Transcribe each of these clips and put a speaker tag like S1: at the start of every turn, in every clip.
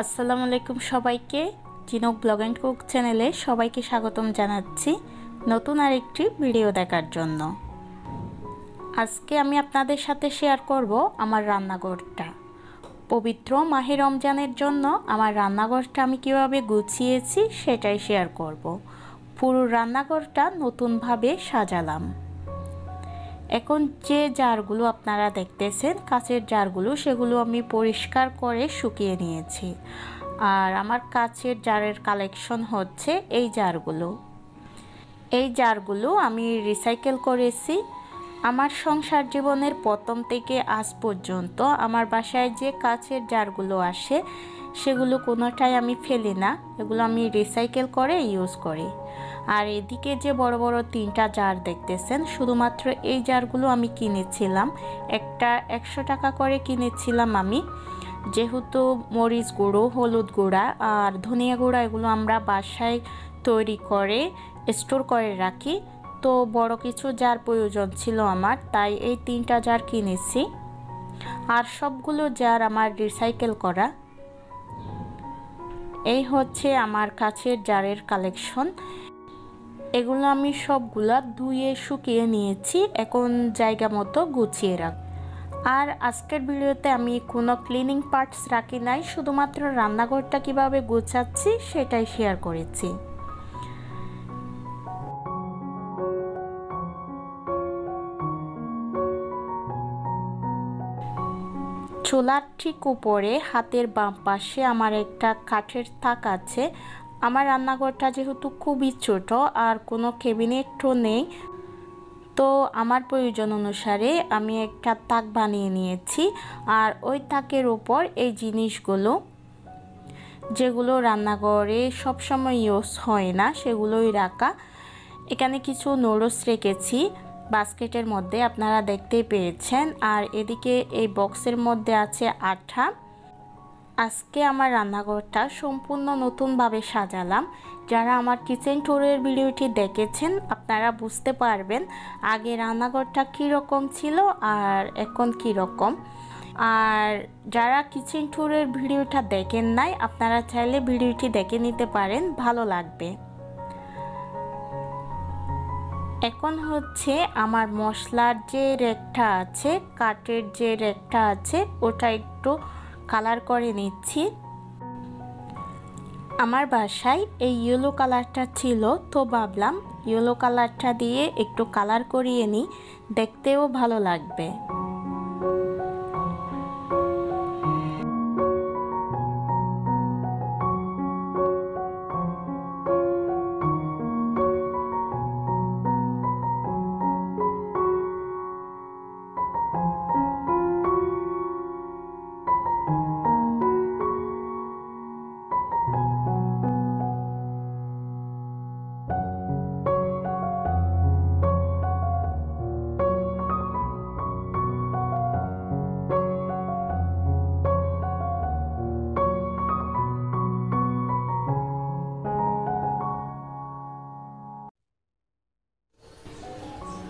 S1: আসসালামু আলাইকুম সবাইকে। চিনক ব্লগ অ্যান্ড কুক চ্যানেলে সবাইকে স্বাগতম জানাচ্ছি নতুন আরেকটি ভিডিও দেখার জন্য। আজকে আমি আপনাদের সাথে শেয়ার করব আমার রান্নাঘরটা। পবিত্র মাহে রমজানের জন্য আমার রান্নাঘরটা আমি কিভাবে গুছিয়েছি সেটাই শেয়ার করব। পুরো রান্নাঘরটা নতুনভাবে সাজালাম। এখন যে জারগুলো আপনারা দেখতেছেন কাচের জারগুলো, সেগুলো আমি পরিষ্কার করে শুকিয়ে নিয়েছি। আর আমার কাচের জারের কালেকশন হচ্ছে এই জারগুলো আমি রিসাইকেল করেছি। আমার সংসার জীবনের প্রথম থেকে আজ পর্যন্ত আমার বাসায় যে কাচের জারগুলো আসে সেগুলো কোনোটাই আমি ফেলি না, এগুলো আমি রিসাইকেল করে ইউজ করি। আর এদিকে যে বড় বড় 3টা জার দেখতেছেন, শুধুমাত্র এই জারগুলো আমি কিনেছিলাম। একটা 100 টাকা করে কিনেছিলাম আমি। যেহেতু মরিচ গুঁড়ো, হলুদ গুঁড়া আর ধনিয়া গুঁড়া এগুলো আমরা বাসায় তৈরি করে স্টোর করে রাখি, তো বড় কিছু জার প্রয়োজন ছিল আমার, তাই এই 3টা জার কিনেছি। আর সবগুলো জার আমার রিসাইকেল করা। এই হচ্ছে আমার কাছের জারের কালেকশন। এগুলো আমি সবগুলা ধুয়ে শুকিয়ে নিয়েছি, এখন জায়গা মতো গুছিয়ে রাখ। আর আজকের ভিডিওতে আমি কোনো ক্লিনিং পার্টস রাখি নাই, শুধুমাত্র রান্নাঘরটা কিভাবে গুছাচ্ছি সেটাই শেয়ার করেছি। চুলার ঠিক উপরে হাতের বাম পাশে আমার একটা কাঠের তাক আছে। আমার রান্নাঘরটা যেহেতু খুবই ছোট আর কোনো ক্যাবিনেটও নেই, তো আমার প্রয়োজন অনুসারে আমি একটা তাক বানিয়ে নিয়েছি। আর ওই তাকের উপর এই জিনিসগুলো, যেগুলো রান্নাঘরে সবসময় ইউজ হয় না সেগুলোই রাখা। এখানে কিছু নুডলস রেখেছি বাস্কেটের মধ্যে, আপনারা দেখতেই পেয়েছেন। আর এদিকে এই বক্সের মধ্যে আছে আঠা। আজকে আমার রান্নাঘরটা সম্পূর্ণ নতুনভাবে সাজালাম। যারা আমার কিচেন ট্যুরের ভিডিওটি দেখেছেন আপনারা বুঝতে পারবেন আগে রান্নাঘরটা কীরকম ছিল আর এখন কীরকম। আর যারা কিচেন ট্যুরের ভিডিওটা দেখেন নাই আপনারা চাইলে ভিডিওটি দেখে নিতে পারেন, ভালো লাগবে। এখন হচ্ছে আমার মশলার যে রেকটা আছে, কাঠের যে রেকটা আছে, ওটা একটু কালার করে নিচ্ছি। আমার বাসায় এই ইয়েলো কালারটা ছিল, তো ভাবলাম ইয়েলো কালারটা দিয়ে একটু কালার করিয়ে নিই, দেখতেও ভালো লাগবে।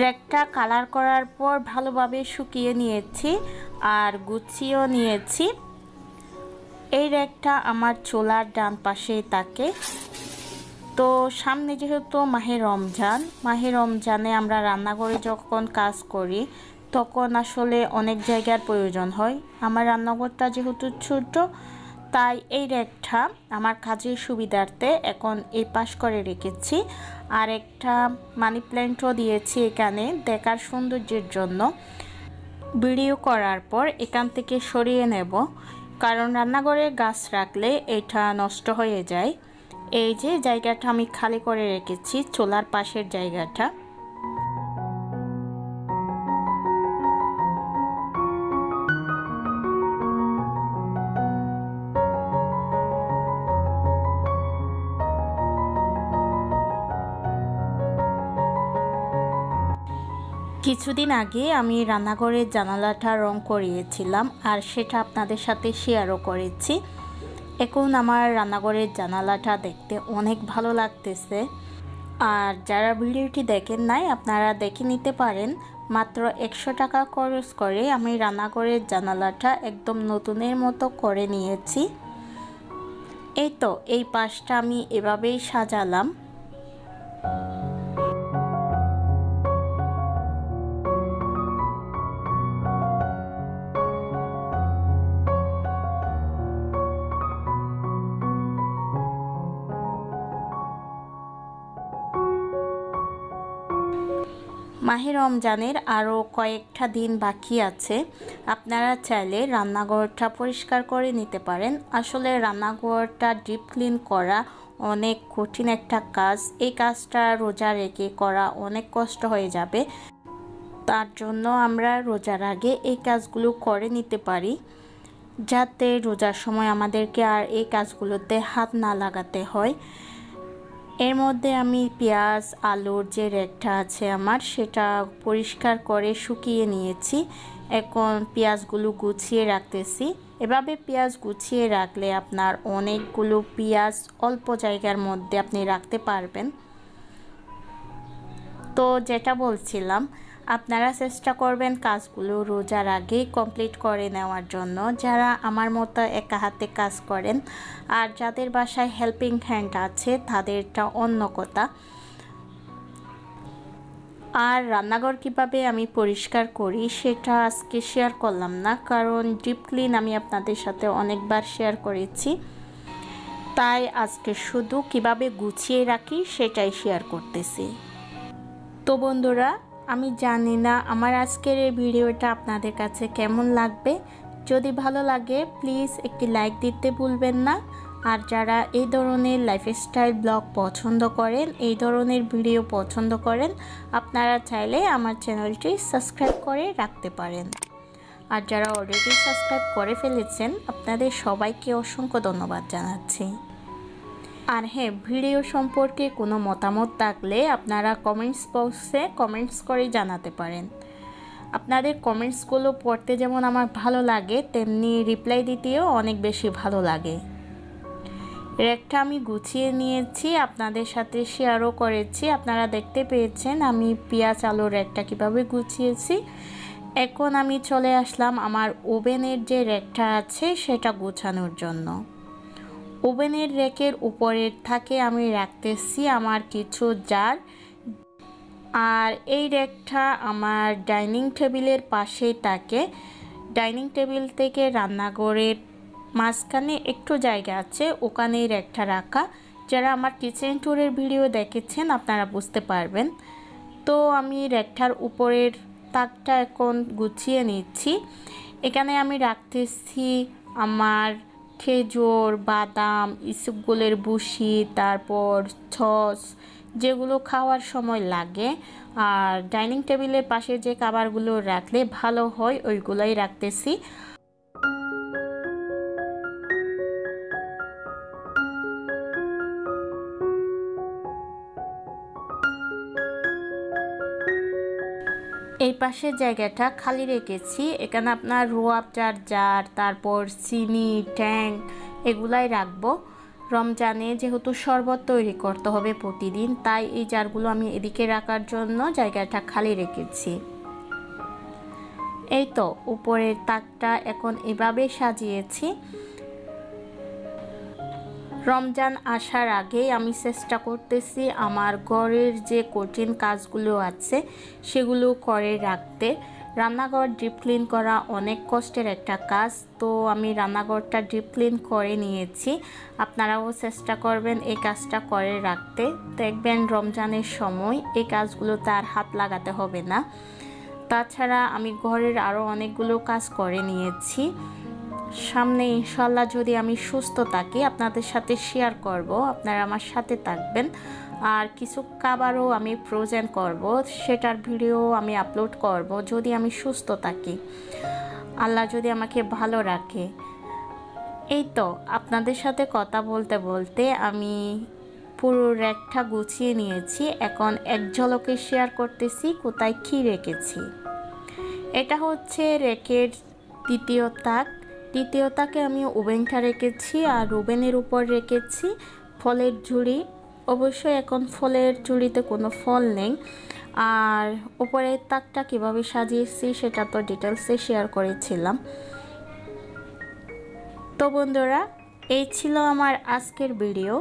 S1: রেকটা কালার করার পর ভালোভাবে শুকিয়ে নিয়েছি আর গুছিয়েও নিয়েছি। এই রেকটা আমার চুলার ডান পাশেই থাকে। তো সামনে যেহেতু মাহে রমজানে আমরা রান্নাঘরে যখন কাজ করি তখন আসলে অনেক জায়গার প্রয়োজন হয়। আমার রান্নাঘরটা যেহেতু ছোট, তাই এই রেকটা আমার কাজের সুবিধার্থে এখন এই পাশ করে রেখেছি। আর একটা মানি প্ল্যান্টও দিয়েছি এখানে দেখার সৌন্দর্যের জন্য। ভিডিও করার পর এখান থেকে সরিয়ে নেব, কারণ রান্নাঘরে গাছ রাখলে এটা নষ্ট হয়ে যায়। এই যে জায়গাটা আমি খালি করে রেখেছি, চুলার পাশের জায়গাটা। কিছুদিন আগে আমি রান্নাঘরের জানালাটা রং করিয়েছিলাম আর সেটা আপনাদের সাথে শেয়ারও করেছি। এখন আমার রান্নাঘরের জানালাটা দেখতে অনেক ভালো লাগতেছে। আর যারা ভিডিওটি দেখেন নাই আপনারা দেখে নিতে পারেন। মাত্র 100 টাকা খরচ করে আমি রান্নাঘরের জানালাটা একদম নতুনের মতো করে নিয়েছি। এই তো এই পাশটা আমি এভাবেই সাজালাম। মাহে রমজানের আরও কয়েকটা দিন বাকি আছে। আপনারা চাইলে রান্নাঘরটা পরিষ্কার করে নিতে পারেন। আসলে রান্নাঘরটা ডিপ ক্লিন করা অনেক কঠিন একটা কাজ। এই কাজটা রোজা রেখে করা অনেক কষ্ট হয়ে যাবে। তার জন্য আমরা রোজার আগে এই কাজগুলো করে নিতে পারি, যাতে রোজার সময় আমাদেরকে আর এই কাজগুলোতে হাত না লাগাতে হয়। এর মধ্যে আমি পেঁয়াজ আলুর যে রেকটা আছে আমার, সেটা পরিষ্কার করে শুকিয়ে নিয়েছি। এখন পেঁয়াজগুলো গুছিয়ে রাখতেছি। এভাবে পেঁয়াজ গুছিয়ে রাখলে আপনার অনেকগুলো পেঁয়াজ অল্প জায়গার মধ্যে আপনি রাখতে পারবেন। তো যেটা বলছিলাম, আপনারা চেষ্টা করবেন কাজগুলো রোজার আগেই কমপ্লিট করে নেওয়ার জন্য, যারা আমার মতো একা হাতে কাজ করেন। আর যাদের বাসায় হেল্পিং হ্যান্ড আছে তাদেরটা অন্য কথা। আর রান্নাঘর কিভাবে আমি পরিষ্কার করি সেটা আজকে শেয়ার করলাম না, কারণ ডিপ ক্লিন আমি আপনাদের সাথে অনেকবার শেয়ার করেছি। তাই আজকে শুধু কিভাবে গুছিয়ে রাখি সেটাই শেয়ার করতেছি। তো বন্ধুরা, আমি জানি না আমার আজকের এই ভিডিওটা আপনাদের কাছে কেমন লাগবে। যদি ভালো লাগে প্লিজ একটি লাইক দিতে ভুলবেন না। আর যারা এই ধরনের লাইফস্টাইল ব্লগ পছন্দ করেন, এই ধরনের ভিডিও পছন্দ করেন, আপনারা চাইলে আমার চ্যানেলটি সাবস্ক্রাইব করে রাখতে পারেন। আর যারা অলরেডি সাবস্ক্রাইব করে ফেলেছেন, আপনাদের সবাইকে অসংখ্য ধন্যবাদ জানাচ্ছি। আর হ্যাঁ, ভিডিও সম্পর্কে কোনো মতামত থাকলে আপনারা কমেন্টস বক্সে কমেন্টস করে জানাতে পারেন। আপনাদের কমেন্টসগুলো পড়তে যেমন আমার ভালো লাগে, তেমনি রিপ্লাই দিতেও অনেক বেশি ভালো লাগে। রেকটা আমি গুছিয়ে নিয়েছি, আপনাদের সাথে শেয়ারও করেছি। আপনারা দেখতে পেয়েছেন আমি পেঁয়াজ আলুর রেকটা কীভাবে গুছিয়েছি। এখন আমি চলে আসলাম আমার ওভেনের যে রেকটা আছে সেটা গোছানোর জন্য। ওভেনের রেকের উপরের থাকে আমি রাখতেছি আমার কিছু জার। আর এই রেকটা আমার ডাইনিং টেবিলের পাশেই থাকে। ডাইনিং টেবিল থেকে রান্নাঘরের মাঝখানে একটু জায়গা আছে, ওখানেই রেকটা রাখা। যারা আমার কিচেন ট্যুরের ভিডিও দেখেছেন আপনারা বুঝতে পারবেন। তো আমি রেকটার উপরের তাকটা এখন গুছিয়ে নিচ্ছি। এখানে আমি রাখতেছি আমার খেজুর, বাদাম, ইসবগুলের ভুসি, তারপর সস, যেগুলো খাওয়ার সময় লাগে। আর ডাইনিং টেবিলের পাশে যে খাবারগুলো রাখলে ভালো হয় ওইগুলোই রাখতেছি। এই পাশের জায়গাটা খালি রেখেছি। এখানে আপনার রুয়াবজার জার, তারপর চিনি, ট্যাং এগুলাই রাখবো। রমজানে যেহেতু শরবত তৈরি করতে হবে প্রতিদিন, তাই এই জারগুলো আমি এদিকে রাখার জন্য জায়গাটা খালি রেখেছি। এই তো উপরের তাকটা এখন এভাবে সাজিয়েছি। রমজান আসার আগেই আমি চেষ্টা করতেছি আমার ঘরের যে কঠিন কাজগুলো আছে সেগুলো করে রাখতে। রান্নাঘর ডিপ ক্লিন করা অনেক কষ্টের একটা কাজ, তো আমি রান্নাঘরটা ডিপ ক্লিন করে নিয়েছি। আপনারাও চেষ্টা করবেন এই কাজটা করে রাখতে। দেখবেন রমজানের সময় এই কাজগুলোতে আর হাত লাগাতে হবে না। তাছাড়া আমি ঘরের আরও অনেকগুলো কাজ করে নিয়েছি। সামনে ইনশাল্লাহ যদি আমি সুস্থ থাকি আপনাদের সাথে শেয়ার করব, আপনারা আমার সাথে থাকবেন। আর কিছু খাবারও আমি ফ্রোজেন করব, সেটার ভিডিও আমি আপলোড করব যদি আমি সুস্থ থাকি, আল্লাহ যদি আমাকে ভালো রাখে। এই তো আপনাদের সাথে কথা বলতে বলতে আমি পুরো রেকটা গুছিয়ে নিয়েছি। এখন এক ঝলকে শেয়ার করতেছি কোথায় কী রেখেছি। এটা হচ্ছে রেকের দ্বিতীয় তাক। দ্বিতীয় তাকে আমি ওভেনটা রেখেছি, আর ওভেনের উপর রেখেছি ফলের ঝুড়ি। অবশ্যই এখন ফলের ঝুড়িতে কোনো ফল নেই। আর উপরের তাকটা কীভাবে সাজিয়েছি সেটা তো ডিটেলসে শেয়ার করেছিলাম। তো বন্ধুরা, এই ছিল আমার আজকের ভিডিও।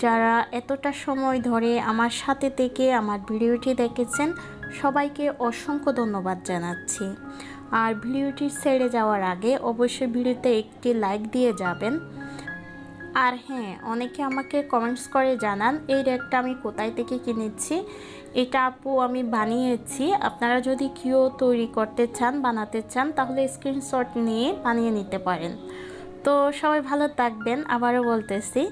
S1: যারা এতটা সময় ধরে আমার সাথে থেকে আমার ভিডিওটি দেখেছেন সবাইকে অসংখ্য ধন্যবাদ জানাচ্ছি। আর ভিডিওটি ছেড়ে যাওয়ার আগে অবশ্যই ভিডিওতে একটি লাইক দিয়ে যাবেন। আর হ্যাঁ, অনেকে আমাকে কমেন্টস করে জানান এই র্যাকটা আমি কোথায় থেকে কিনেছি। এটা আপু আমি বানিয়েছি। আপনারা যদি কেউ তৈরি করতে চান, বানাতে চান, তাহলে স্ক্রিনশট নিয়ে বানিয়ে নিতে পারেন। তো সবাই ভালো থাকবেন, আবারও বলতেছি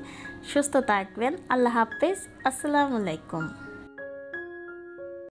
S1: সুস্থ থাকবেন। আল্লাহ হাফেজ, আসসালামু আলাইকুম।